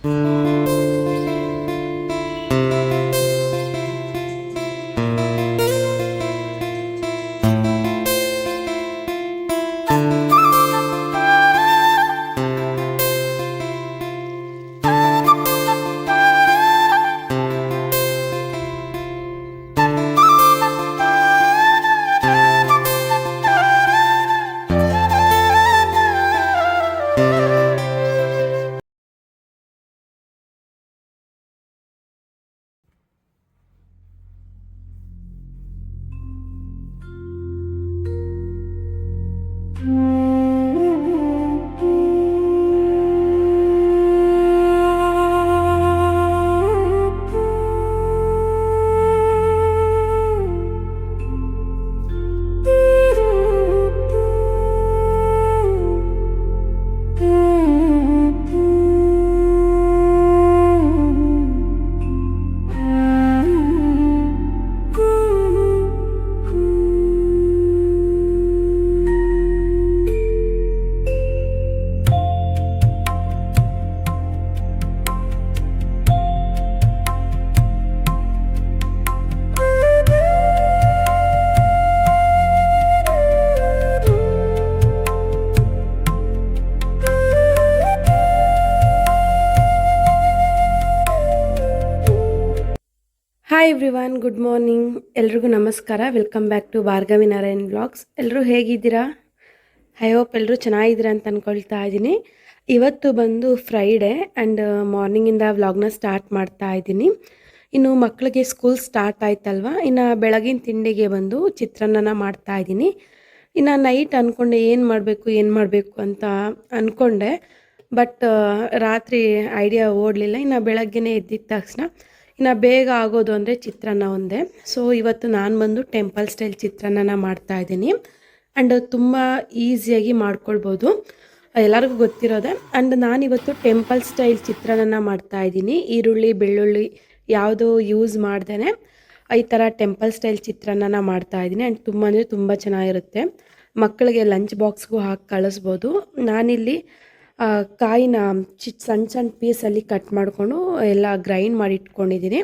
Hi everyone, good morning. ಎಲ್ರಿಗೂ ನಮಸ್ಕಾರ. Welcome back to Bhargavi Narayan vlogs. ಎಲ್ಲರೂ ಹೇಗಿದ್ದೀರಾ? ಐ ಹೋಪ್ ಎಲ್ಲರೂ ಚೆನ್ನಾಗಿದ್ದೀರಾ ಅಂತ ಅಂದ್ಕೊಳ್ತಾ ಇದ್ದೀನಿ. ಇವತ್ತು ಬಂದು ಫ್ರೈಡೇ ಆ್ಯಂಡ್ ಮಾರ್ನಿಂಗಿಂದ ವ್ಲಾಗ್ನ ಸ್ಟಾರ್ಟ್ ಮಾಡ್ತಾ ಇದ್ದೀನಿ. ಇನ್ನು ಮಕ್ಕಳಿಗೆ ಸ್ಕೂಲ್ ಸ್ಟಾರ್ಟ್ ಆಯ್ತಲ್ವ, ಇನ್ನು ಬೆಳಗಿನ ತಿಂಡಿಗೆ ಬಂದು ಚಿತ್ರಾನ್ನ ಮಾಡ್ತಾ ಇದ್ದೀನಿ. ಇನ್ನು ನೈಟ್ ಅಂದ್ಕೊಂಡೆ ಏನು ಮಾಡಬೇಕು ಅಂತ ಅಂದ್ಕೊಂಡೆ, ಬಟ್ ರಾತ್ರಿ ಐಡಿಯಾ ಓಡಲಿಲ್ಲ. ಇನ್ನು ಬೆಳಗ್ಗೆನೇ ಎದ್ದಿದ ತಕ್ಷಣ ಇನ್ನು ಬೇಗ ಆಗೋದು ಅಂದರೆ ಚಿತ್ರಾನ್ನ ಒಂದೇ. ಸೊ ಇವತ್ತು ನಾನು ಬಂದು ಟೆಂಪಲ್ ಸ್ಟೈಲ್ ಚಿತ್ರಾನ್ನ ಮಾಡ್ತಾಯಿದ್ದೀನಿ. ಆ್ಯಂಡ್ ತುಂಬ ಈಸಿಯಾಗಿ ಮಾಡ್ಕೊಳ್ಬೋದು, ಎಲ್ಲರಿಗೂ ಗೊತ್ತಿರೋದೆ. ಆ್ಯಂಡ್ ನಾನಿವತ್ತು ಟೆಂಪಲ್ ಸ್ಟೈಲ್ ಚಿತ್ರಾನ್ನ ಮಾಡ್ತಾಯಿದ್ದೀನಿ. ಈರುಳ್ಳಿ ಬೆಳ್ಳುಳ್ಳಿ ಯಾವುದೂ ಯೂಸ್ ಮಾಡ್ದೇ ಈ ಥರ ಟೆಂಪಲ್ ಸ್ಟೈಲ್ ಚಿತ್ರಾನ್ನ ಮಾಡ್ತಾಯಿದ್ದೀನಿ. ಆ್ಯಂಡ್ ತುಂಬ ಅಂದರೆ ತುಂಬ ಚೆನ್ನಾಗಿರುತ್ತೆ. ಮಕ್ಕಳಿಗೆ ಲಂಚ್ ಬಾಕ್ಸ್ಗೂ ಹಾಕಿ ಕಳಿಸ್ಬೋದು. ನಾನಿಲ್ಲಿ ಕಾಯಿನ ಸಣ್ಣ ಸಣ್ಣ ಪೀಸಲ್ಲಿ ಕಟ್ ಮಾಡಿಕೊಂಡು ಎಲ್ಲ ಗ್ರೈಂಡ್ ಮಾಡಿ ಇಟ್ಕೊಂಡಿದ್ದೀನಿ.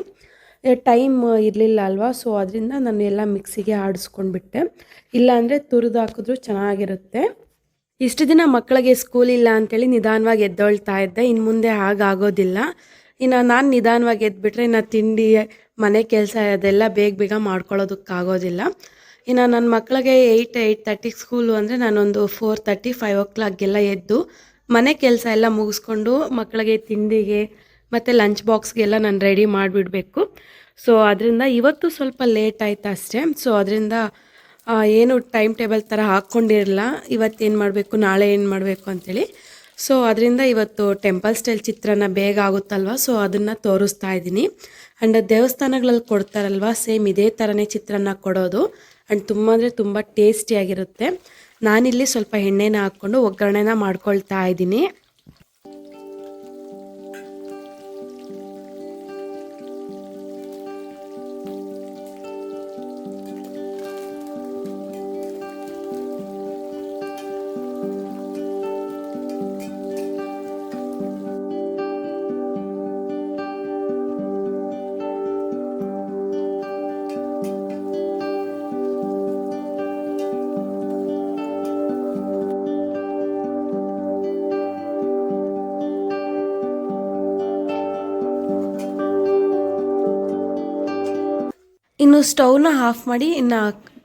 ಟೈಮ್ ಇರಲಿಲ್ಲ ಅಲ್ವಾ, ಸೊ ಅದರಿಂದ ನಾನು ಎಲ್ಲ ಮಿಕ್ಸಿಗೆ ಆಡಿಸ್ಕೊಂಡ್ಬಿಟ್ಟೆ. ಇಲ್ಲಾಂದರೆ ತುರಿದು ಹಾಕಿದ್ರೂ ಚೆನ್ನಾಗಿರುತ್ತೆ. ಇಷ್ಟು ದಿನ ಮಕ್ಕಳಿಗೆ ಸ್ಕೂಲ್ ಇಲ್ಲ ಅಂಥೇಳಿ ನಿಧಾನವಾಗಿ ಎದ್ದೊಳ್ತಾ ಇದ್ದೆ. ಇನ್ನು ಮುಂದೆ ಹಾಗಾಗೋದಿಲ್ಲ. ಇನ್ನು ನಾನು ನಿಧಾನವಾಗಿ ಎದ್ಬಿಟ್ರೆ ಇನ್ನು ತಿಂಡಿ ಮನೆ ಕೆಲಸ ಅದೆಲ್ಲ ಬೇಗ ಬೇಗ ಮಾಡ್ಕೊಳ್ಳೋದಕ್ಕಾಗೋದಿಲ್ಲ. ಇನ್ನು ನನ್ನ ಮಕ್ಕಳಿಗೆ 8:30 ಸ್ಕೂಲು ಅಂದರೆ ನಾನೊಂದು 4:30 5 o'clockಗೆಲ್ಲ ಎದ್ದು ಮನೆ ಕೆಲಸ ಎಲ್ಲ ಮುಗಿಸ್ಕೊಂಡು ಮಕ್ಕಳಿಗೆ ತಿಂಡಿಗೆ ಮತ್ತು ಲಂಚ್ ಬಾಕ್ಸ್ಗೆಲ್ಲ ನಾನು ರೆಡಿ ಮಾಡಿಬಿಡಬೇಕು. ಸೊ ಅದರಿಂದ ಇವತ್ತು ಸ್ವಲ್ಪ ಲೇಟ್ ಆಯಿತು ಅಷ್ಟೇ. ಸೊ ಅದರಿಂದ ಏನು ಟೈಮ್ ಟೇಬಲ್ ಥರ ಹಾಕ್ಕೊಂಡಿರಲ್ಲ, ಇವತ್ತೇನು ಮಾಡಬೇಕು ನಾಳೆ ಏನು ಮಾಡಬೇಕು ಅಂಥೇಳಿ. ಸೊ ಅದರಿಂದ ಇವತ್ತು ಟೆಂಪಲ್ ಸ್ಟೈಲ್ ಚಿತ್ರಾನ್ನ ಬೇಗ ಆಗುತ್ತಲ್ವ, ಸೊ ಅದನ್ನು ತೋರಿಸ್ತಾ ಇದ್ದೀನಿ. ಆ್ಯಂಡ್ ದೇವಸ್ಥಾನಗಳಲ್ಲಿ ಕೊಡ್ತಾರಲ್ವ, ಸೇಮ್ ಇದೇ ಥರನೇ ಚಿತ್ರಾನ್ನ ಕೊಡೋದು. ಆ್ಯಂಡ್ ತುಂಬ ಅಂದರೆ ತುಂಬ ಟೇಸ್ಟಿಯಾಗಿರುತ್ತೆ. ನಾನಿಲ್ಲಿ ಸ್ವಲ್ಪ ಎಣ್ಣೆನ ಹಾಕ್ಕೊಂಡು ಒಗ್ಗರಣೆನ ಮಾಡ್ಕೊಳ್ತಾ ಇದ್ದೀನಿ. ಇನ್ನು ಸ್ಟವ್ನ ಆಫ್ ಮಾಡಿ ಇನ್ನು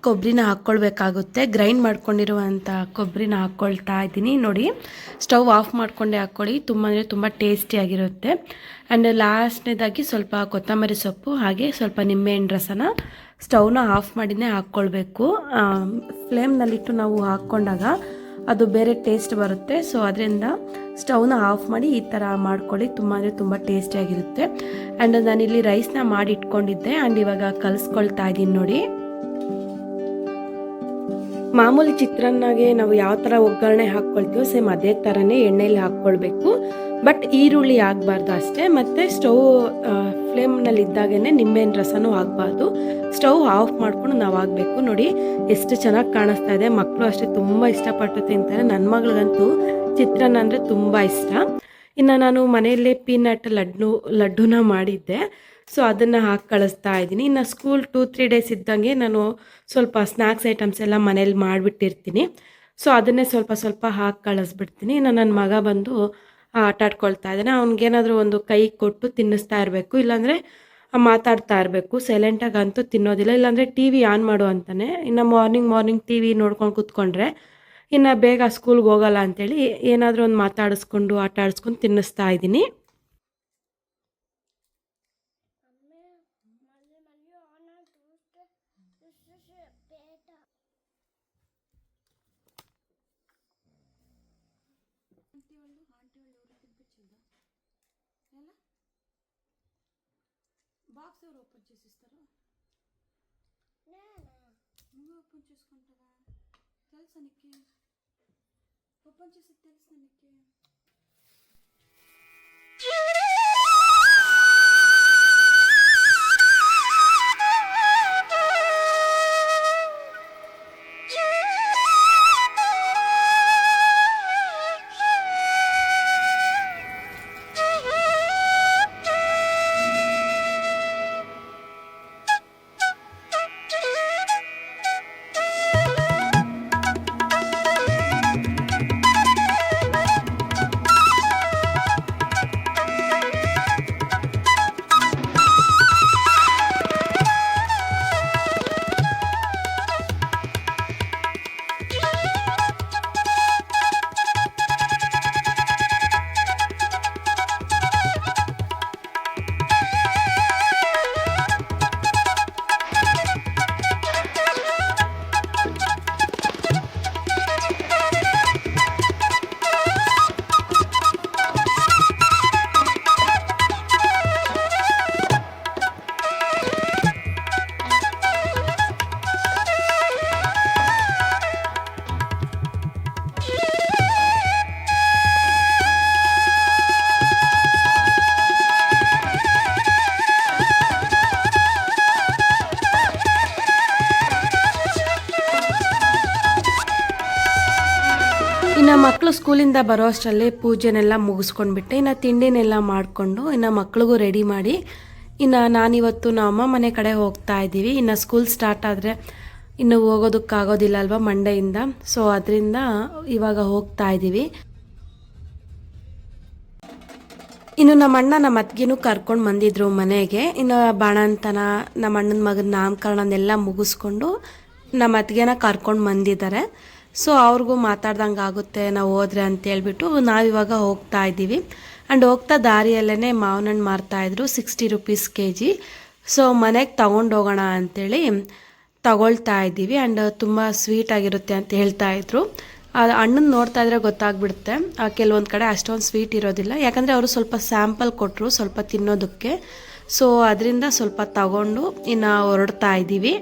ಕೊಬ್ಬರಿನ ಹಾಕ್ಕೊಳ್ಬೇಕಾಗುತ್ತೆ. ಗ್ರೈಂಡ್ ಮಾಡ್ಕೊಂಡಿರುವಂಥ ಕೊಬ್ಬರಿನ ಹಾಕ್ಕೊಳ್ತಾ ಇದ್ದೀನಿ. ನೋಡಿ, ಸ್ಟವ್ ಆಫ್ ಮಾಡಿಕೊಂಡೇ ಹಾಕ್ಕೊಳ್ಳಿ, ತುಂಬ ಅಂದರೆ ತುಂಬ ಟೇಸ್ಟಿಯಾಗಿರುತ್ತೆ. ಆ್ಯಂಡ್ ಲಾಸ್ಟ್ನೇದಾಗಿ ಸ್ವಲ್ಪ ಕೊತ್ತಂಬರಿ ಸೊಪ್ಪು ಹಾಗೆ ಸ್ವಲ್ಪ ನಿಂಬೆಹಣ್ಣು ರಸನ ಸ್ಟವ್ನ ಆಫ್ ಮಾಡಿನೇ ಹಾಕ್ಕೊಳ್ಬೇಕು. ಫ್ಲೇಮ್ನಲ್ಲಿಟ್ಟು ನಾವು ಹಾಕ್ಕೊಂಡಾಗ ಅದು ಬೇರೆ ಟೇಸ್ಟ್ ಬರುತ್ತೆ. ಸೊ ಅದರಿಂದ ಸ್ಟವ್ನ ಆಫ್ ಮಾಡಿ ಈ ಥರ ಮಾಡ್ಕೊಳ್ಳಿ, ತುಂಬ ಅಂದರೆ ತುಂಬ ಟೇಸ್ಟಿಯಾಗಿರುತ್ತೆ. ಆ್ಯಂಡ್ ನಾನಿಲ್ಲಿ ರೈಸ್ನ ಮಾಡಿ ಇಟ್ಕೊಂಡಿದ್ದೆ ಆ್ಯಂಡ್ ಇವಾಗ ಕಲಿಸ್ಕೊಳ್ತಾ ಇದ್ದೀನಿ. ನೋಡಿ, ಮಾಮೂಲಿ ಚಿತ್ರಾನ್ನಗೆ ನಾವು ಯಾವ ಥರ ಒಗ್ಗರಣೆ ಹಾಕ್ಕೊಳ್ತೀವೋ ಸೇಮ್ ಅದೇ ಥರನೇ ಎಣ್ಣೆಯಲ್ಲಿ ಹಾಕ್ಕೊಳ್ಬೇಕು. ಬಟ್ ಈರುಳ್ಳಿ ಆಗಬಾರ್ದು ಅಷ್ಟೇ. ಮತ್ತು ಸ್ಟವ್ ಫ್ಲೇಮ್ನಲ್ಲಿ ಇದ್ದಾಗೇ ನಿಂಬೆಹಣ್ಣು ರಸನೂ ಆಗಬಾರ್ದು. ಸ್ಟವ್ ಆಫ್ ಮಾಡ್ಕೊಂಡು ನಾವು ಆಗಬೇಕು. ನೋಡಿ ಎಷ್ಟು ಚೆನ್ನಾಗಿ ಕಾಣಿಸ್ತಾ ಇದೆ. ಮಕ್ಕಳು ಅಷ್ಟೇ ತುಂಬ ಇಷ್ಟಪಟ್ಟು ತಿಂತಾರೆ. ನನ್ನ ಮಗಳಿಗಂತೂ ಚಿತ್ರಾನ್ನ ಅಂದರೆ ತುಂಬ ಇಷ್ಟ. ಇನ್ನು ನಾನು ಮನೆಯಲ್ಲೇ ಪೀನಟ್ ಲಡ್ಡುನ ಮಾಡಿದ್ದೆ. ಸೊ ಅದನ್ನು ಹಾಕಿ ಕಳಿಸ್ತಾ ಇದ್ದೀನಿ. ಇನ್ನು ಸ್ಕೂಲ್ 2-3 ಡೇಸ್ ಇದ್ದಂಗೆ ನಾನು ಸ್ವಲ್ಪ ಸ್ನ್ಯಾಕ್ಸ್ ಐಟಮ್ಸ್ ಎಲ್ಲ ಮನೇಲಿ ಮಾಡಿಬಿಟ್ಟಿರ್ತೀನಿ. ಸೊ ಅದನ್ನೇ ಸ್ವಲ್ಪ ಸ್ವಲ್ಪ ಹಾಕಿ ಕಳಿಸ್ಬಿಡ್ತೀನಿ. ಇನ್ನು ನನ್ನ ಮಗ ಬಂದು ಆಟ ಆಡ್ಕೊಳ್ತಾ ಇದ್ದಾನೆ. ಅವ್ನಿಗೇನಾದರೂ ಒಂದು ಕೈ ಕೊಟ್ಟು ತಿನ್ನಿಸ್ತಾ ಇರಬೇಕು, ಇಲ್ಲಾಂದರೆ ಮಾತಾಡ್ತಾ ಇರಬೇಕು. ಸೈಲೆಂಟಾಗಂತೂ ತಿನ್ನೋದಿಲ್ಲ. ಇಲ್ಲಾಂದರೆ ಟಿ ವಿ ಆನ್ ಮಾಡು ಅಂತಾನೆ. ಇನ್ನು ಮಾರ್ನಿಂಗ್ ಟಿ ವಿ ನೋಡ್ಕೊಂಡು ಕೂತ್ಕೊಂಡ್ರೆ ಇನ್ನು ಬೇಗ ಸ್ಕೂಲ್ಗೆ ಹೋಗಲ್ಲ ಅಂಥೇಳಿ ಏನಾದರೂ ಒಂದು ಮಾತಾಡಿಸ್ಕೊಂಡು ಆಟ ಆಡಿಸ್ಕೊಂಡು ತಿನ್ನಿಸ್ತಾ ಇದ್ದೀನಿ. బాక్స్ ఎవరు ఓపెన్ చేసి ఇస్తారు? నువ్వు ఓపెన్ చేసుకుంటావా? తెలుసా నీకు? ఓపెన్ చేసి తెలుసా నీకు? ಇನ್ನು ಮಕ್ಕಳು ಸ್ಕೂಲಿಂದ ಬರೋ ಅಷ್ಟರಲ್ಲಿ ಪೂಜೆನೆಲ್ಲ ಮುಗಿಸ್ಕೊಂಡ್ಬಿಟ್ಟೆ. ಇನ್ನು ತಿಂಡಿನೆಲ್ಲ ಮಾಡಿಕೊಂಡು ಇನ್ನು ಮಕ್ಳಿಗೂ ರೆಡಿ ಮಾಡಿ ಇನ್ನು ನಾನಿವತ್ತು ನಮ್ಮ ಮನೆ ಕಡೆ ಹೋಗ್ತಾ ಇದ್ದೀವಿ. ಇನ್ನು ಸ್ಕೂಲ್ ಸ್ಟಾರ್ಟ್ ಆದರೆ ಇನ್ನು ಹೋಗೋದಕ್ಕಾಗೋದಿಲ್ಲ ಅಲ್ವಾ ಮಂಡೆಯಿಂದ. ಸೊ ಅದರಿಂದ ಇವಾಗ ಹೋಗ್ತಾ ಇದ್ದೀವಿ. ಇನ್ನು ನಮ್ಮ ಅಣ್ಣ ನಮ್ಮ ಅತ್ತಿಗೆನೂ ಕರ್ಕೊಂಡು ಬಂದಿದ್ರು ಮನೆಗೆ. ಇನ್ನು ಬಾಣಂತನ ನಮ್ಮ ಅಣ್ಣನ ಮಗನ ನಾಮಕರಣನೆಲ್ಲ ಮುಗಿಸ್ಕೊಂಡು ನಮ್ಮ ಅತ್ತಿಗೆನ ಕರ್ಕೊಂಡು ಬಂದಿದ್ದಾರೆ. ಸೊ ಅವ್ರಿಗೂ ಮಾತಾಡ್ದಂಗೆ ಆಗುತ್ತೆ ನಾವು ಹೋದ್ರೆ ಅಂತೇಳ್ಬಿಟ್ಟು ನಾವಿವಾಗ ಹೋಗ್ತಾ ಇದ್ದೀವಿ. ಆ್ಯಂಡ್ ಹೋಗ್ತಾ ದಾರಿಯಲ್ಲೇ ಮಾವಿನ ಹಣ್ಣು ಮಾರ್ತಾಯಿದ್ರು 60 ರೂಪೀಸ್ kg. ಸೊ ಮನೆಗೆ ತೊಗೊಂಡೋಗೋಣ ಅಂಥೇಳಿ ತಗೊಳ್ತಾ ಇದ್ದೀವಿ. ಆ್ಯಂಡ್ ತುಂಬ ಸ್ವೀಟಾಗಿರುತ್ತೆ ಅಂತ ಹೇಳ್ತಾಯಿದ್ರು. ಹಣ್ಣನ್ನು ನೋಡ್ತಾ ಇದ್ರೆ ಗೊತ್ತಾಗ್ಬಿಡುತ್ತೆ. ಕೆಲವೊಂದು ಕಡೆ ಅಷ್ಟೊಂದು ಸ್ವೀಟ್ ಇರೋದಿಲ್ಲ, ಯಾಕಂದರೆ ಅವರು ಸ್ವಲ್ಪ ಸ್ಯಾಂಪಲ್ ಕೊಟ್ಟರು ಸ್ವಲ್ಪ ತಿನ್ನೋದಕ್ಕೆ. ಸೊ ಅದರಿಂದ ಸ್ವಲ್ಪ ತಗೊಂಡು ಇನ್ನು ಹೊರಡ್ತಾ ಇದ್ದೀವಿ.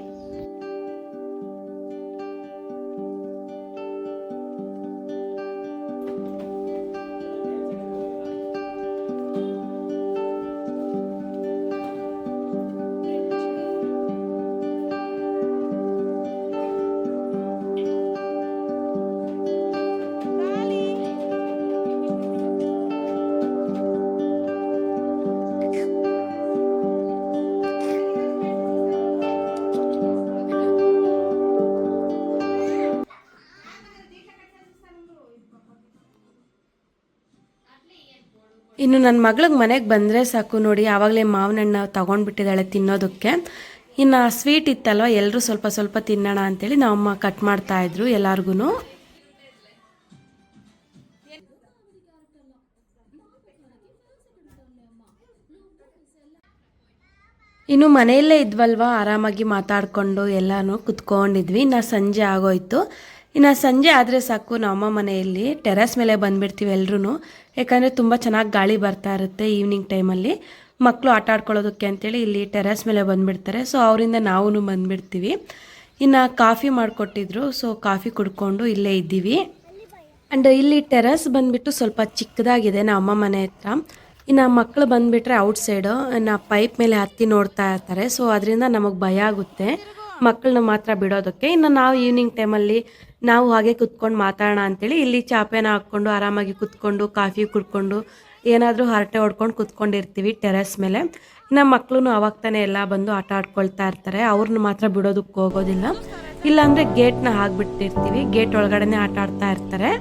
ಇನ್ನು ನನ್ನ ಮಗಳಿಗೆ ಮನೆಗೆ ಬಂದರೆ ಸಾಕು ನೋಡಿ, ಆವಾಗಲೇ ಮಾವಿನ ಹಣ್ಣು ತೊಗೊಂಡ್ಬಿಟ್ಟಿದ್ದಾಳೆ ತಿನ್ನೋದಕ್ಕೆ. ಇನ್ನು ಸ್ವೀಟ್ ಇತ್ತಲ್ವ, ಎಲ್ಲರೂ ಸ್ವಲ್ಪ ಸ್ವಲ್ಪ ತಿನ್ನೋಣ ಅಂತೇಳಿ ನಮ್ಮಮ್ಮ ಕಟ್ ಮಾಡ್ತಾಯಿದ್ರು ಎಲ್ಲರಿಗೂ. ಇನ್ನು ಮನೆಯಲ್ಲೇ ಇದ್ವಲ್ವ, ಆರಾಮಾಗಿ ಮಾತಾಡಿಕೊಂಡು ಎಲ್ಲನೂ ಕುತ್ಕೊಂಡಿದ್ವಿ. ಇನ್ನು ಸಂಜೆ ಆಗೋಯ್ತು. ಇನ್ನು ಸಂಜೆ ಆದರೆ ಸಾಕು ನಮ್ಮಮ್ಮ ಮನೆಯಲ್ಲಿ ಟೆರೆಸ್ ಮೇಲೆ ಬಂದುಬಿಡ್ತೀವಿ ಎಲ್ಲರೂ. ಯಾಕಂದರೆ ತುಂಬ ಚೆನ್ನಾಗಿ ಗಾಳಿ ಬರ್ತಾ ಇರುತ್ತೆ ಈವ್ನಿಂಗ್ ಟೈಮಲ್ಲಿ. ಮಕ್ಕಳು ಆಟ ಆಡ್ಕೊಳ್ಳೋದಕ್ಕೆ ಅಂತೇಳಿ ಇಲ್ಲಿ ಟೆರೆಸ್ ಮೇಲೆ ಬಂದುಬಿಡ್ತಾರೆ. ಸೊ ಅವರಿಂದ ನಾವು ಬಂದುಬಿಡ್ತೀವಿ. ಇನ್ನು ಕಾಫಿ ಮಾಡಿಕೊಟ್ಟಿದ್ರು, ಸೊ ಕಾಫಿ ಕುಡ್ಕೊಂಡು ಇಲ್ಲೇ ಇದ್ದೀವಿ. ಆ್ಯಂಡ್ ಇಲ್ಲಿ ಟೆರೆಸ್ ಬಂದುಬಿಟ್ಟು ಸ್ವಲ್ಪ ಚಿಕ್ಕದಾಗಿದೆ ನಮ್ಮ ಮನೆ ಹತ್ರ. ಇನ್ನು ಮಕ್ಕಳು ಬಂದುಬಿಟ್ರೆ ಔಟ್ಸೈಡು ಇನ್ನು ಪೈಪ್ ಮೇಲೆ ಹತ್ತಿ ನೋಡ್ತಾ ಇರ್ತಾರೆ. ಸೊ ಅದರಿಂದ ನಮಗೆ ಭಯ ಆಗುತ್ತೆ ಮಕ್ಕಳನ್ನ ಮಾತ್ರ ಬಿಡೋದಕ್ಕೆ. ಇನ್ನು ನಾವು ಈವ್ನಿಂಗ್ ಟೈಮಲ್ಲಿ ನಾವು ಹಾಗೆ ಕುತ್ಕೊಂಡು ಮಾತಾಡೋಣ ಅಂಥೇಳಿ ಇಲ್ಲಿ ಚಾಪೆನ ಹಾಕ್ಕೊಂಡು ಆರಾಮಾಗಿ ಕುತ್ಕೊಂಡು ಕಾಫಿ ಕುಡ್ಕೊಂಡು ಏನಾದರೂ ಹರಟೆ ಹೊಡ್ಕೊಂಡು ಕುತ್ಕೊಂಡಿರ್ತೀವಿ ಟೆರೆಸ್ ಮೇಲೆ. ನಮ್ಮ ಮಕ್ಕಳು ಅವಾಗ ತಾನೇ ಎಲ್ಲ ಬಂದು ಆಟ ಆಡ್ಕೊಳ್ತಾ ಇರ್ತಾರೆ, ಅವ್ರನ್ನ ಮಾತ್ರ ಬಿಡೋದಕ್ಕೆ ಹೋಗೋದಿಲ್ಲ. ಇಲ್ಲಾಂದರೆ ಗೇಟ್ನ ಹಾಕ್ಬಿಟ್ಟಿರ್ತೀವಿ, ಗೇಟ್ ಒಳಗಡೆನೆ ಆಟ ಆಡ್ತಾ ಇರ್ತಾರೆ.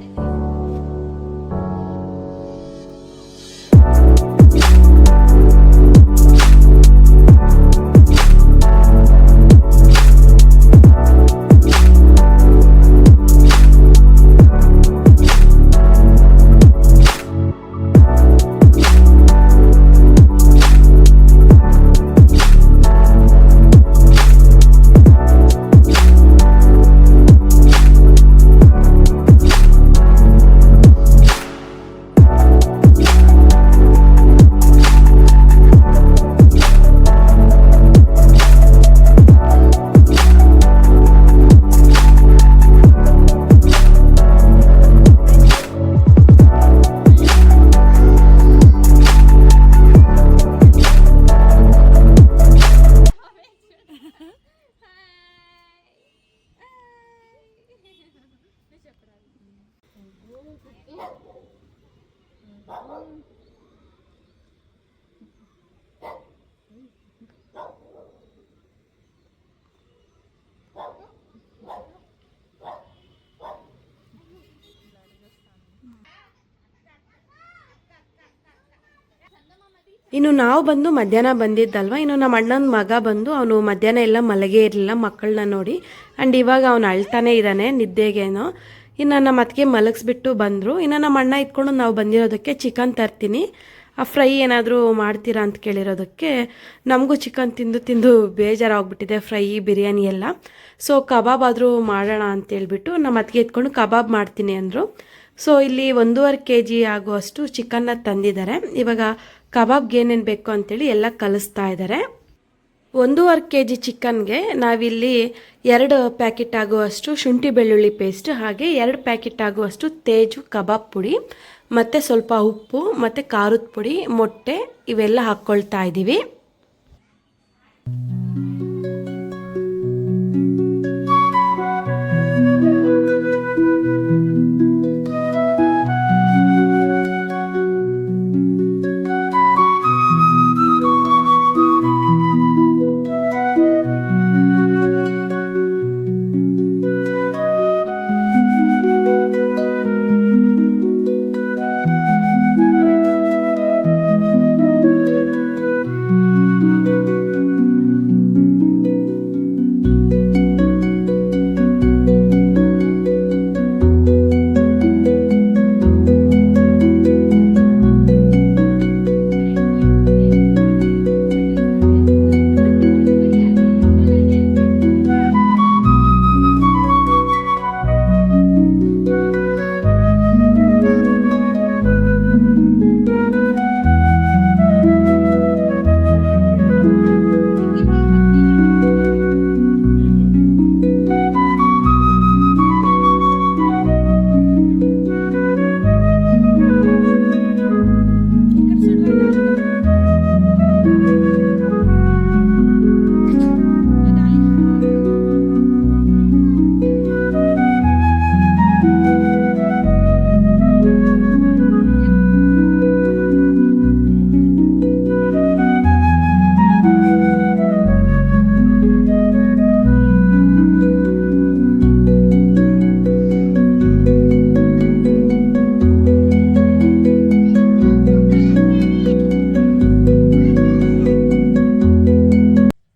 ಇನ್ನು ನಾವು ಬಂದು ಮಧ್ಯಾಹ್ನ ಬಂದಿದ್ದಲ್ವ. ಇನ್ನು ನಮ್ಮ ಅಣ್ಣನ ಮಗ ಬಂದು ಅವನು ಮಧ್ಯಾಹ್ನ ಎಲ್ಲ ಮಲಗೇ ಇರಲಿಲ್ಲ ಮಕ್ಕಳನ್ನ ನೋಡಿ. ಆ್ಯಂಡ್ ಇವಾಗ ಅವನು ಅಳ್ತಾನೆ ಇದ್ದಾನೆ ನಿದ್ದೆಗೇನೋ. ಇನ್ನು ನಮ್ಮ ಅತ್ತಿಗೆ ಮಲಗಿಸ್ಬಿಟ್ಟು ಬಂದರು. ಇನ್ನು ನಮ್ಮ ಅಣ್ಣ ಇಟ್ಕೊಂಡು ನಾವು ಬಂದಿರೋದಕ್ಕೆ ಚಿಕನ್ ತರ್ತೀನಿ, ಆ ಫ್ರೈ ಏನಾದರೂ ಮಾಡ್ತೀರಾ ಅಂತ ಕೇಳಿರೋದಕ್ಕೆ ನಮಗೂ ಚಿಕನ್ ತಿಂದು ತಿಂದು ಬೇಜಾರಾಗ್ಬಿಟ್ಟಿದೆ, ಫ್ರೈ ಬಿರಿಯಾನಿ ಎಲ್ಲ. ಸೊ ಕಬಾಬ್ ಆದರೂ ಮಾಡೋಣ ಅಂತೇಳ್ಬಿಟ್ಟು ನಮ್ಮ ಅತ್ತಿಗೆ ಎತ್ಕೊಂಡು ಕಬಾಬ್ ಮಾಡ್ತೀನಿ ಅಂದರು. ಸೊ ಇಲ್ಲಿ 1.5 kg ಆಗುವಷ್ಟು ಚಿಕನ್ನ ತಂದಿದ್ದಾರೆ. ಇವಾಗ ಕಬಾಬ್ಗೆ ಏನೇನು ಬೇಕು ಅಂತೇಳಿ ಎಲ್ಲ ಕಲಿಸ್ತಾ ಇದ್ದಾರೆ. 1.5 kg ಚಿಕನ್ಗೆ ನಾವಿಲ್ಲಿ 2 ಪ್ಯಾಕೆಟ್ ಆಗುವಷ್ಟು ಶುಂಠಿ ಬೆಳ್ಳುಳ್ಳಿ ಪೇಸ್ಟ್, ಹಾಗೆ 2 ಪ್ಯಾಕೆಟ್ ಆಗುವಷ್ಟು ತೇಜು ಕಬಾಬ್ ಪುಡಿ, ಮತ್ತು ಸ್ವಲ್ಪ ಉಪ್ಪು ಮತ್ತು ಖಾರದ ಪುಡಿ, ಮೊಟ್ಟೆ ಇವೆಲ್ಲ ಹಾಕ್ಕೊಳ್ತಾ ಇದ್ದೀವಿ.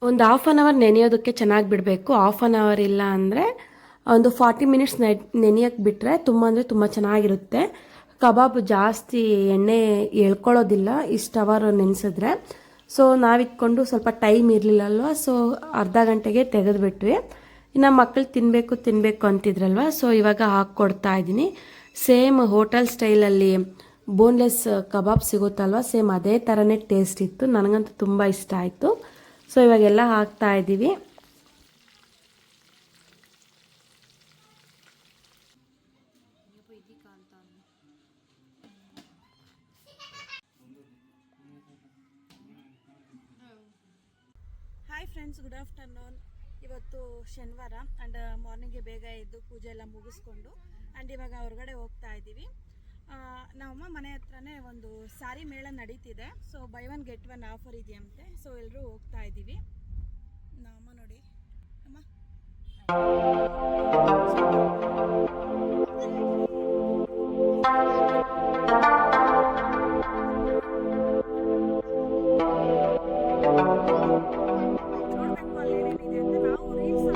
ಒಂದು 1/2 hour ನೆನೆಯೋದಕ್ಕೆ ಚೆನ್ನಾಗಿ ಬಿಡಬೇಕು. 1/2 hour ಇಲ್ಲ ಅಂದರೆ ಒಂದು 40 minutes ನೆನೆಯೋಕ್ಕೆ ಬಿಟ್ಟರೆ ತುಂಬ ಅಂದರೆ ತುಂಬ ಚೆನ್ನಾಗಿರುತ್ತೆ. ಕಬಾಬ್ ಜಾಸ್ತಿ ಎಣ್ಣೆ ಎಳ್ಕೊಳ್ಳೋದಿಲ್ಲ ಇಷ್ಟು ಅವರ್ ನೆನೆಸಿದ್ರೆ. ಸೊ ನಾವಿಟ್ಕೊಂಡು ಸ್ವಲ್ಪ ಟೈಮ್ ಇರಲಿಲ್ಲಲ್ವ, ಸೊ ಅರ್ಧ ಗಂಟೆಗೆ ತೆಗೆದುಬಿಟ್ವಿ. ಇನ್ನು ಮಕ್ಕಳು ತಿನ್ನಬೇಕು ಅಂತಿದ್ರಲ್ವ, ಸೊ ಇವಾಗ ಹಾಕ್ಕೊಡ್ತಾ ಇದ್ದೀನಿ. ಸೇಮ್ ಹೋಟೆಲ್ ಸ್ಟೈಲಲ್ಲಿ ಬೋನ್ಲೆಸ್ ಕಬಾಬ್ ಸಿಗುತ್ತಲ್ವ, ಸೇಮ್ ಅದೇ ಥರನೇ ಟೇಸ್ಟ್ ಇತ್ತು. ನನಗಂತೂ ತುಂಬ ಇಷ್ಟ ಆಯಿತು. ಸೊ ಇವಾಗೆಲ್ಲ ಹಾಕ್ತಾ ಇದ್ದೀವಿ. Hi friends, good afternoon. ಇವತ್ತು ಶನಿವಾರ ಆ್ಯಂಡ್ ಮಾರ್ನಿಂಗ್ಗೆ ಬೇಗ ಎದ್ದು ಪೂಜೆ ಎಲ್ಲ ಮುಗಿಸ್ಕೊಂಡು ಆ್ಯಂಡ್ ಇವಾಗ ಹೊರಗಡೆ ಹೋಗ್ತಾ ಇದ್ದೀವಿ. ನಮ್ಮಮ್ಮ ಮನೆ ಹತ್ರನೇ ಒಂದು ಸಾರಿ ಮೇಳ ನಡೀತಿದೆ. So by one get one offer ಇದೆಯಂತೆ. ಸೊ ಎಲ್ಲರೂ ಹೋಗ್ತಾ ಇದ್ದೀವಿ. ನಮ್ಮಮ್ಮ ನೋಡಿ ಅಮ್ಮ ನೋಡಬೇಕು ಅಲ್ಲಿ ಏನೇನಿದೆ ಅಂತ. ನಾವು ರೀಲ್ಸ್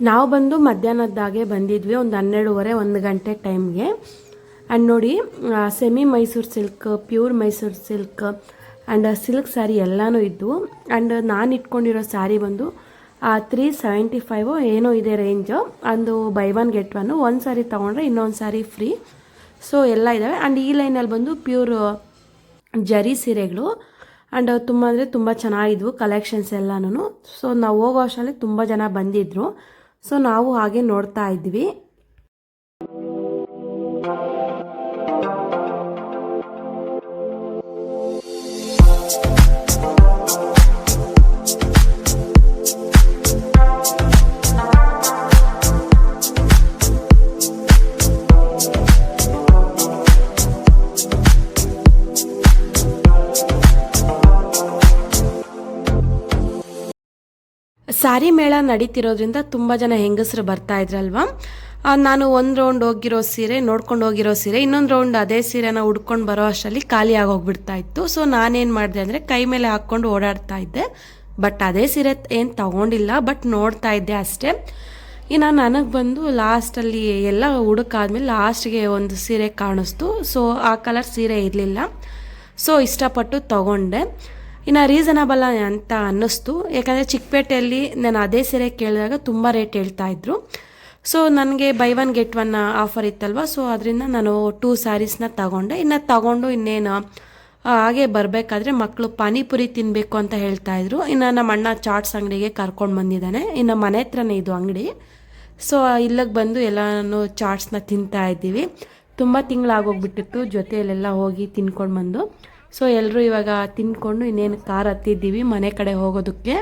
ನಾವು ಬಂದು ಮಧ್ಯಾಹ್ನದಾಗೆ ಬಂದಿದ್ವಿ, ಒಂದು 12:30 1 ಗಂಟೆ ಟೈಮ್ಗೆ. ಆ್ಯಂಡ್ ನೋಡಿ semi Mysuru silk, pure Mysuru silk and silk sari ಎಲ್ಲನೂ ಇದ್ದವು. ಆ್ಯಂಡ್ ನಾನು ಇಟ್ಕೊಂಡಿರೋ ಸ್ಯಾರಿ ಬಂದು 375 ಏನೋ ಇದೆ ರೇಂಜು. ಅದು ಬೈ ಒನ್ ಗೆಟ್ ಒನ್, ಒಂದು ಸ್ಯಾರಿ ತೊಗೊಂಡ್ರೆ ಇನ್ನೊಂದು ಸ್ಯಾರಿ ಫ್ರೀ. ಸೊ ಎಲ್ಲ ಇದ್ದಾವೆ. ಆ್ಯಂಡ್ ಈ ಲೈನಲ್ಲಿ ಬಂದು ಪ್ಯೂರ್ ಜರಿ ಸೀರೆಗಳು ಆ್ಯಂಡ್ ತುಂಬ ಅಂದರೆ ತುಂಬ ಚೆನ್ನಾಗಿದ್ವು ಕಲೆಕ್ಷನ್ಸ್ ಎಲ್ಲನೂ. ಸೊ ನಾವು ಹೋಗೋ ಅಷ್ಟರಲ್ಲಿ ತುಂಬ ಜನ ಬಂದಿದ್ದರು. ಸೊ ನಾವು ಹಾಗೆ ನೋಡ್ತಾ ಇದ್ವಿ. ಸ್ಯಾರಿ ಮೇಳ ನಡೀತಿರೋದ್ರಿಂದ ತುಂಬ ಜನ ಹೆಂಗಸರು ಬರ್ತಾ ಇದ್ರಲ್ವಾ. ನಾನು ಒಂದು ರೌಂಡ್ ಹೋಗಿರೋ ಸೀರೆ ನೋಡ್ಕೊಂಡು ಹೋಗಿರೋ ಸೀರೆ ಇನ್ನೊಂದು ರೌಂಡ್ ಅದೇ ಸೀರೆನ ಉಡ್ಕೊಂಡು ಬರೋ ಅಷ್ಟರಲ್ಲಿ ಖಾಲಿ ಆಗೋಗ್ಬಿಡ್ತಾ ಇತ್ತು. ಸೊ ನಾನೇನು ಮಾಡಿದೆ ಅಂದರೆ ಕೈ ಮೇಲೆ ಹಾಕ್ಕೊಂಡು ಓಡಾಡ್ತಾ ಇದ್ದೆ. ಬಟ್ ಅದೇ ಸೀರೆ ಏನು ತಗೊಂಡಿಲ್ಲ, ಬಟ್ ನೋಡ್ತಾ ಇದ್ದೆ ಅಷ್ಟೇ. ಇನ್ನು ನನಗೆ ಬಂದು ಲಾಸ್ಟಲ್ಲಿ ಎಲ್ಲ ಹುಡುಕಾದ್ಮೇಲೆ ಲಾಸ್ಟ್ಗೆ ಒಂದು ಸೀರೆ ಕಾಣಿಸ್ತು. ಸೊ ಆ ಕಲರ್ ಸೀರೆ ಇರಲಿಲ್ಲ. ಸೊ ಇಷ್ಟಪಟ್ಟು ತಗೊಂಡೆ. ಇನ್ನು ರೀಸನಬಲ್ ಅಂತ ಅನ್ನಿಸ್ತು. ಯಾಕಂದರೆ ಚಿಕ್ಕಪೇಟೆಯಲ್ಲಿ ನಾನು ಅದೇ ಸೀರೆ ಕೇಳಿದಾಗ ತುಂಬ ರೇಟ್ ಹೇಳ್ತಾಯಿದ್ರು. ಸೊ ನನಗೆ buy one get one offer ಇತ್ತಲ್ವ. ಸೊ ಅದರಿಂದ ನಾನು 2 ಸ್ಯಾರೀಸ್ನ ತಗೊಂಡೆ. ಇನ್ನು ತಗೊಂಡು ಇನ್ನೇನು ಹಾಗೆ ಬರಬೇಕಾದ್ರೆ ಮಕ್ಕಳು ಪಾನಿಪುರಿ ತಿನ್ನಬೇಕು ಅಂತ ಹೇಳ್ತಾಯಿದ್ರು. ಇನ್ನು ನಮ್ಮ ಅಣ್ಣ ಚಾಟ್ಸ್ ಅಂಗಡಿಗೆ ಕರ್ಕೊಂಡು ಬಂದಿದ್ದಾನೆ. ಇನ್ನು ಮನೆ ಹತ್ರನೇ ಇದು ಅಂಗಡಿ. ಸೊ ಇಲ್ಲಿಗೆ ಬಂದು ಎಲ್ಲನೂ ಚಾಟ್ಸ್ನ ತಿಂತಾ ಇದ್ದೀವಿ. ತುಂಬ ತಿಂಗಳಾಗೋಗ್ಬಿಟ್ಟಿತ್ತು ಜೊತೆಯಲ್ಲೆಲ್ಲ ಹೋಗಿ ತಿನ್ಕೊಂಡು ಬಂದು. ಸೊ ಎಲ್ಲರೂ ಇವಾಗ ತಿನ್ಕೊಂಡು ಇನ್ನೇನು ಕಾರ್ ಹತ್ತಿದ್ದೀವಿ ಮನೆ ಕಡೆ ಹೋಗೋದಕ್ಕೆ.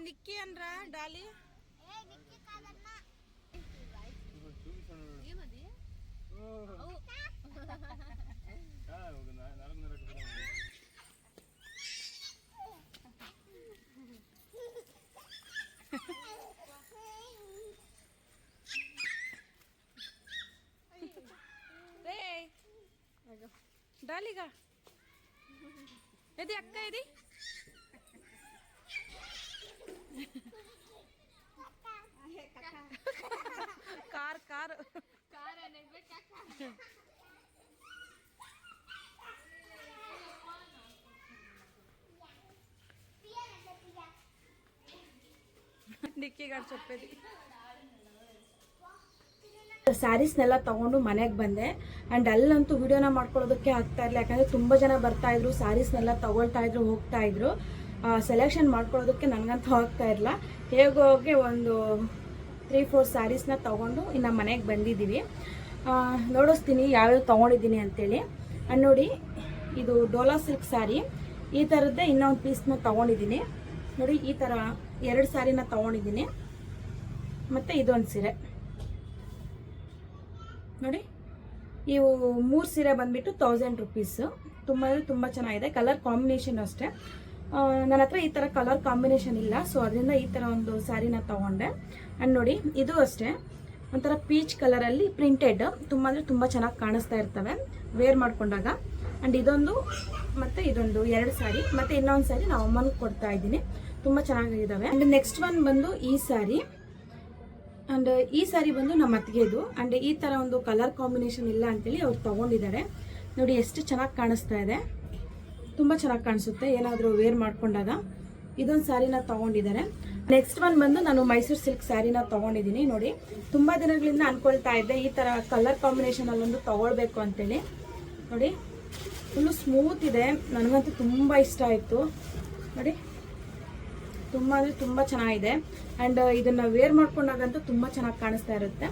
నిక్కి అనరా డాలి డాలిగా ఇది అక్క ఇది कार कार कार డిక్కీ గారు చెప్పేది. ಸ್ಯಾರೀಸ್ನೆಲ್ಲ ತೊಗೊಂಡು ಮನೆಗೆ ಬಂದೆ. ಆ್ಯಂಡ್ ಅಲ್ಲಂತೂ ವಿಡಿಯೋನ ಮಾಡ್ಕೊಳ್ಳೋದಕ್ಕೆ ಆಗ್ತಾ ಇರಲಿಲ್ಲ. ಯಾಕಂದರೆ ತುಂಬ ಜನ ಬರ್ತಾಯಿದ್ರು, ಸ್ಯಾರೀಸ್ನೆಲ್ಲ ತೊಗೊಳ್ತಾಯಿದ್ರು, ಹೋಗ್ತಾಯಿದ್ರು. ಸೆಲೆಕ್ಷನ್ ಮಾಡ್ಕೊಳ್ಳೋದಕ್ಕೆ ನನಗಂತೂ ಆಗ್ತಾ ಇರಲಿಲ್ಲ. ಹೇಗೋಗಿ ಒಂದು 3-4 ಸ್ಯಾರೀಸ್ನ ತೊಗೊಂಡು ಇನ್ನು ಮನೆಗೆ ಬಂದಿದ್ದೀವಿ. ನೋಡಿಸ್ತೀನಿ ಯಾವ್ಯಾವ ತೊಗೊಂಡಿದ್ದೀನಿ ಅಂತೇಳಿ. ಆ್ಯಂಡ್ ನೋಡಿ, ಇದು ಡೋಲಾ ಸಿಲ್ಕ್ ಸ್ಯಾರಿ, ಈ ಥರದ್ದೇ ಇನ್ನೊಂದು ಪೀಸ್ನ ತೊಗೊಂಡಿದ್ದೀನಿ ನೋಡಿ. ಈ ಥರ 2 ಸ್ಯಾರಿನ ತೊಗೊಂಡಿದ್ದೀನಿ. ಮತ್ತು ಇದೊಂದು ಸೀರೆ ನೋಡಿ. ಇವು 3 ಸೀರೆ ಬಂದುಬಿಟ್ಟು 1000 ರುಪೀಸು. ತುಂಬ ಚೆನ್ನಾಗಿದೆ. ಕಲರ್ ಕಾಂಬಿನೇಷನ್ ಅಷ್ಟೇ. ನನ್ನ ಹತ್ರ ಈ ಥರ ಕಲರ್ ಕಾಂಬಿನೇಷನ್ ಇಲ್ಲ, ಸೊ ಅದರಿಂದ ಈ ಥರ ಒಂದು ಸ್ಯಾರಿನ ತೊಗೊಂಡೆ. ಆ್ಯಂಡ್ ನೋಡಿ, ಇದು ಅಷ್ಟೇ ಒಂಥರ ಪೀಚ್ ಕಲರಲ್ಲಿ ಪ್ರಿಂಟೆಡ್, ತುಂಬ ಚೆನ್ನಾಗಿ ಕಾಣಿಸ್ತಾ ಇರ್ತವೆ ವೇರ್ ಮಾಡ್ಕೊಂಡಾಗ. ಆ್ಯಂಡ್ ಇದೊಂದು ಮತ್ತು ಇದೊಂದು 2 ಸ್ಯಾರಿ, ಮತ್ತು ಇನ್ನೊಂದು ಸ್ಯಾರಿ ನಾವು ಅಮ್ಮನಿಗೆ ಕೊಡ್ತಾ ಇದ್ದೀನಿ. ತುಂಬ ಚೆನ್ನಾಗಿದ್ದಾವೆ. ಆ್ಯಂಡ್ ನೆಕ್ಸ್ಟ್ ಒನ್ ಬಂದು ಈ ಸ್ಯಾರಿ. ಆ್ಯಂಡ್ ಈ ಸ್ಯಾರಿ ಬಂದು ನಮ್ಮ ಅತ್ತಿಗೆದು. ಆ್ಯಂಡ್ ಈ ಥರ ಒಂದು ಕಲರ್ ಕಾಂಬಿನೇಷನ್ ಇಲ್ಲ ಅಂತೇಳಿ ಅವ್ರು ತೊಗೊಂಡಿದ್ದಾರೆ ನೋಡಿ. ಎಷ್ಟು ಚೆನ್ನಾಗಿ ಕಾಣಿಸ್ತಾ ಇದೆ, ತುಂಬ ಚೆನ್ನಾಗಿ ಕಾಣಿಸುತ್ತೆ ಏನಾದರೂ ವೇರ್ ಮಾಡ್ಕೊಂಡಾಗ. ಇದೊಂದು ಸ್ಯಾರಿನ ತೊಗೊಂಡಿದ್ದಾರೆ. ನೆಕ್ಸ್ಟ್ ಒನ್ ಬಂದು ನಾನು ಮೈಸೂರು ಸಿಲ್ಕ್ ಸ್ಯಾರಿನ ತೊಗೊಂಡಿದ್ದೀನಿ ನೋಡಿ. ತುಂಬ ದಿನಗಳಿಂದ ಅನ್ಕೊಳ್ತಾ ಇದ್ದೆ ಈ ಥರ ಕಲರ್ ಕಾಂಬಿನೇಷನಲ್ಲೊಂದು ತೊಗೊಳ್ಬೇಕು ಅಂತೇಳಿ ನೋಡಿ. ಫುಲ್ಲು ಸ್ಮೂತ್ ಇದೆ, ನನಗಂತೂ ತುಂಬ ಇಷ್ಟ ಆಯಿತು ನೋಡಿ. ತುಂಬ ಚೆನ್ನಾಗಿದೆ. ಆ್ಯಂಡ್ ಇದನ್ನು ವೇರ್ ಮಾಡ್ಕೊಂಡಾಗಂತೂ ತುಂಬ ಚೆನ್ನಾಗಿ ಕಾಣಿಸ್ತಾ ಇರುತ್ತೆ.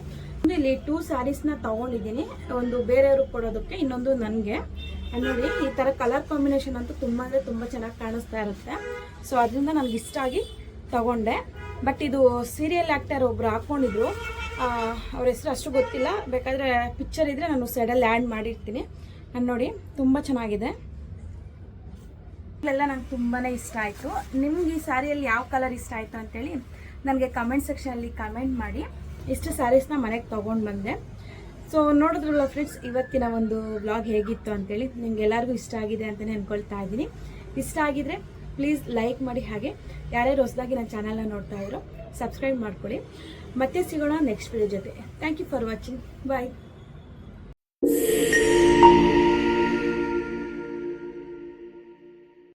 ಇಲ್ಲಿ 2 ಸ್ಯಾರೀಸ್ನ ತೊಗೊಂಡಿದ್ದೀನಿ, ಒಂದು ಬೇರೆಯವ್ರಿಗೆ ಕೊಡೋದಕ್ಕೆ, ಇನ್ನೊಂದು ನನಗೆ. ನೋಡಿ, ಈ ಥರ ಕಲರ್ ಕಾಂಬಿನೇಷನ್ ಅಂತೂ ತುಂಬ ಚೆನ್ನಾಗಿ ಕಾಣಿಸ್ತಾ ಇರುತ್ತೆ. ಸೊ ಅದರಿಂದ ನನಗೆ ಇಷ್ಟ ಆಗಿ ತೊಗೊಂಡೆ. ಬಟ್ ಇದು ಸೀರಿಯಲ್ ಆ್ಯಕ್ಟರ್ ಒಬ್ರು ಹಾಕ್ಕೊಂಡಿದ್ರು, ಅವ್ರ ಹೆಸರು ಅಷ್ಟು ಗೊತ್ತಿಲ್ಲ. ಬೇಕಾದರೆ ಪಿಕ್ಚರ್ ಇದ್ದರೆ ನಾನು ಸೈಡಲ್ಲಿ ಆ್ಯಡ್ ಮಾಡಿರ್ತೀನಿ. ನೋಡಿ, ತುಂಬ ಚೆನ್ನಾಗಿದೆ. ಇಲ್ಲೆಲ್ಲ ನಂಗೆ ತುಂಬಾ ಇಷ್ಟ ಆಯಿತು. ನಿಮ್ಗೆ ಈ ಸ್ಯಾರಿಯಲ್ಲಿ ಯಾವ ಕಲರ್ ಇಷ್ಟ ಆಯಿತು ಅಂತೇಳಿ ನನಗೆ ಕಮೆಂಟ್ ಸೆಕ್ಷನಲ್ಲಿ ಕಮೆಂಟ್ ಮಾಡಿ. ಇಷ್ಟು ಸ್ಯಾರೀಸ್ನ ಮನೆಗೆ ತೊಗೊಂಡು ಬಂದೆ. ಸೊ ನೋಡಿದ್ರಲ್ಲ ಫ್ರೆಂಡ್ಸ್, ಇವತ್ತಿನ ಒಂದು ವ್ಲಾಗ್ ಹೇಗಿತ್ತು ಅಂತೇಳಿ. ನಿಮ್ಗೆ ಎಲ್ಲರಿಗೂ ಇಷ್ಟ ಆಗಿದೆ ಅಂತಲೇ ಅಂದ್ಕೊಳ್ತಾ ಇದ್ದೀನಿ. ಇಷ್ಟ ಆಗಿದರೆ ಪ್ಲೀಸ್ ಲೈಕ್ ಮಾಡಿ, ಹಾಗೆ ಯಾರ್ಯಾರು ಹೊಸದಾಗಿ ನನ್ನ ಚಾನಲ್ನ ನೋಡ್ತಾ ಇರೋ ಸಬ್ಸ್ಕ್ರೈಬ್ ಮಾಡ್ಕೊಳ್ಳಿ. ಮತ್ತೆ ಸಿಗೋಣ ನೆಕ್ಸ್ಟ್ ವಿಡಿಯೋ ಜೊತೆ. Thank you for watching. Bye.